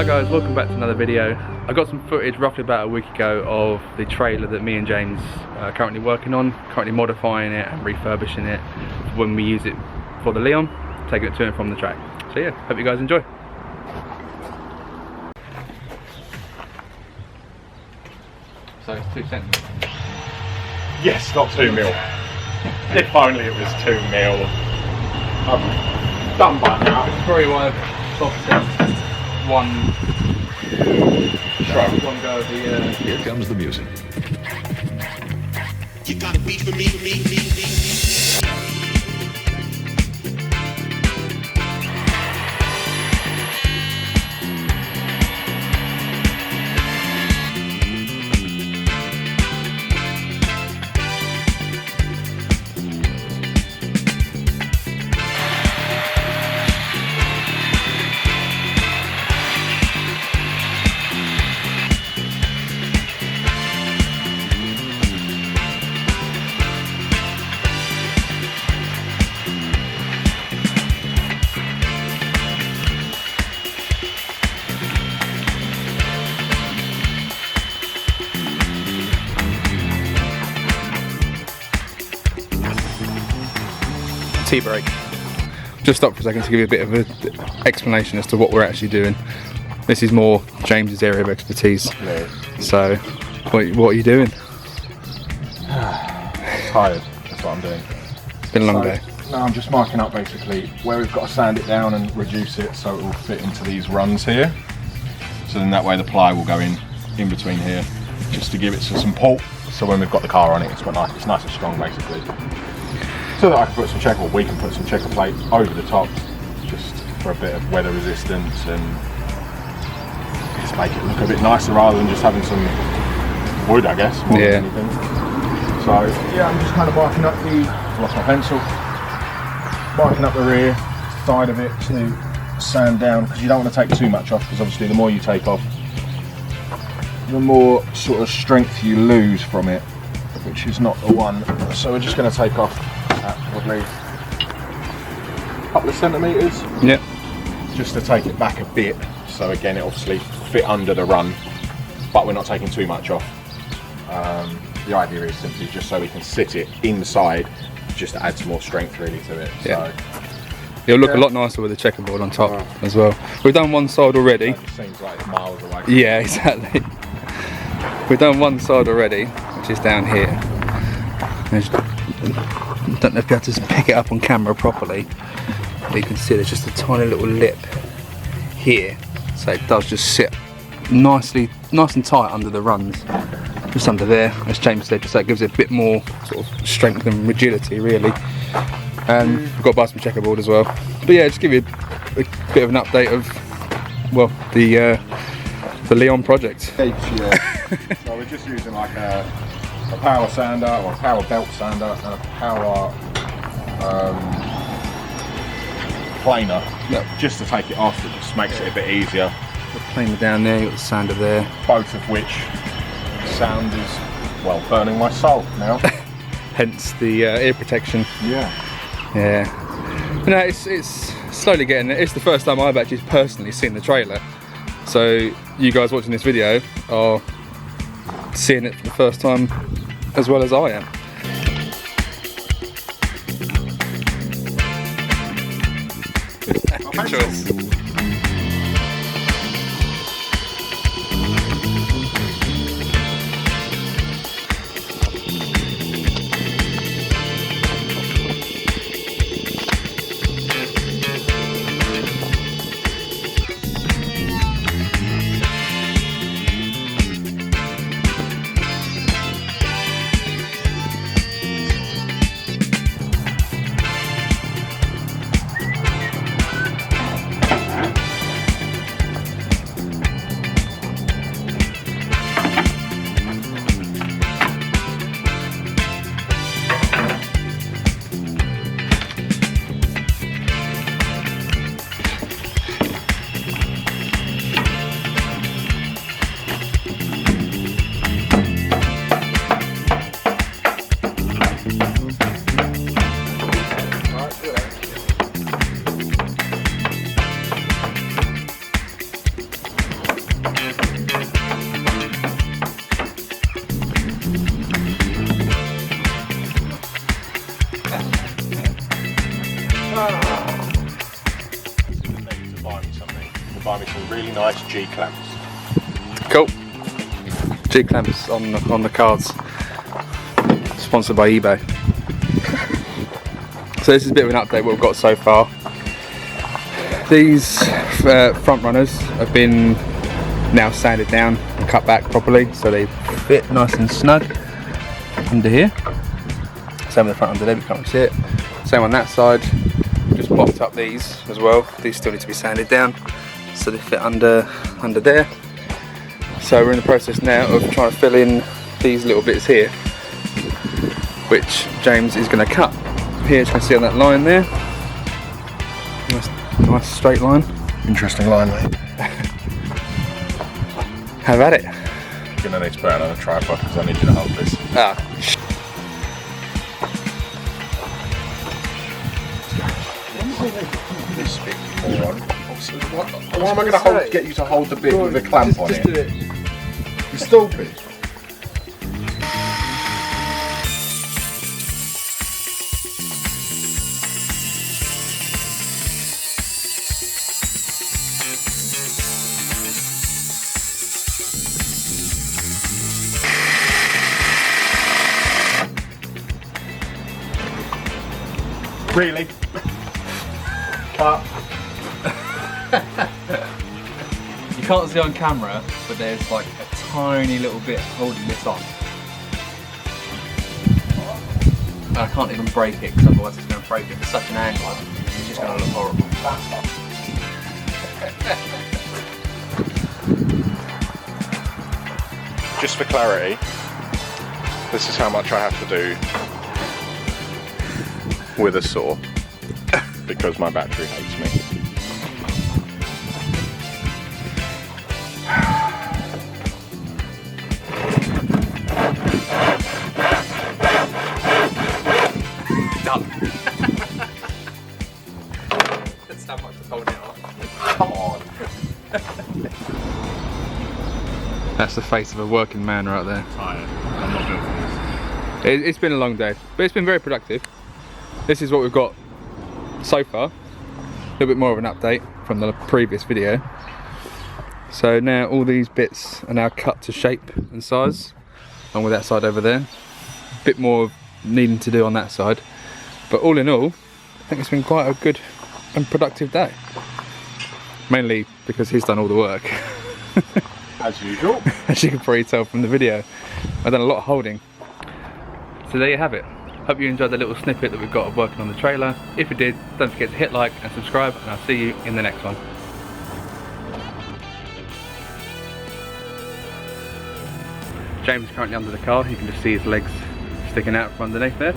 guys, welcome back to another video. I got some footage roughly about a week ago of the trailer that me and James are currently working on, currently modifying it and refurbishing it when we use it for the Leon, taking it to and from the track. So yeah, hope you guys enjoy. So it's 2 cents. Yes, not 2 mil. If only it was 2 mil. I'm done by now. It's probably why I've offset one go of the Here comes the music. You got a beat for me. T-brake. Just stop for a second to give you a bit of an explanation as to what we're actually doing. This is more James's area of expertise. Yeah. So, what are you doing? Tired, that's what I'm doing. It's been a long day. No, I'm just marking up basically where we've got to sand it down and reduce it so it will fit into these runs here. So then that way the ply will go in between here, just to give it some support. So when we've got the car on it, it's nice and strong basically. So that I can put some checker, or we can put some checker plate over the top, just for a bit of weather resistance and just make it look a bit nicer rather than just having some wood, I guess, more than anything. So yeah, I'm just kind of marking up lost my pencil, marking up the rear side of it to sand down, because you don't want to take too much off, because obviously the more you take off, the more sort of strength you lose from it, which is not the one. So we're just going to take off probably a couple of centimetres, just to take it back a bit, so again it obviously fit under the run, but we're not taking too much off. The idea is simply just so we can sit it inside, just to add some more strength really to it. So it'll look a lot nicer with the checkerboard on top as well. We've done one side already. It seems like it's miles away. Yeah, exactly. We've done one side already, which is down here. I don't know if you have to pick it up on camera properly, but you can see there's just a tiny little lip here, so it does just sit nice and tight under the runs, just under there, as James said, just so it gives it a bit more sort of strength and rigidity really. And we've got to buy some checkerboard as well. But yeah, just give you a bit of an update of, well, the Leon project. Yeah. So we're just using like a power sander, or a power belt sander, and a power planer, just to take it off. It just makes it a bit easier. The planer down there, you've got the sander there. Both of which sound is, well, burning my soul now. Hence the ear protection. Yeah. But no, it's slowly getting there. It's the first time I've actually personally seen the trailer. So you guys watching this video are seeing it for the first time as well as I am. Good choice. G-clamps. Cool. G-clamps on the cards. Sponsored by eBay. So this is a bit of an update what we've got so far. These front runners have been now sanded down and cut back properly, so they fit nice and snug under here. Same with the front under there, we can't see it. Same on that side. Just blocked up these as well. These still need to be sanded down, so they fit under there. So we're in the process now of trying to fill in these little bits here, which James is going to cut. Here, as you can see on that line there. Nice straight line. Interesting line, mate. Have at it. You're gonna need to put it on a tripod because I need you to hold this. This big moron. Why am I going to get you to hold the bit with the clamp on it? You're stupid. Really? Cut. You can't see on camera, but there's like a tiny little bit holding this on. And I can't even break it because otherwise it's going to break it. It's such an angle, it's just going to look horrible. Just for clarity, this is how much I have to do with a saw because my battery hates me. Done. That's how much it's holding it off. Come on. That's the face of a working man right there. Tired. I'm not built for this. It's been a long day, but it's been very productive. This is what we've got so far. A little bit more of an update from the previous video. So now all these bits are now cut to shape and size, along with that side over there. A bit more needing to do on that side. But all in all, I think it's been quite a good and productive day. Mainly because he's done all the work. As usual. As you can probably tell from the video, I've done a lot of holding. So there you have it. Hope you enjoyed the little snippet that we've got of working on the trailer. If you did, don't forget to hit like and subscribe, and I'll see you in the next one. James is currently under the car. You can just see his legs sticking out from underneath there.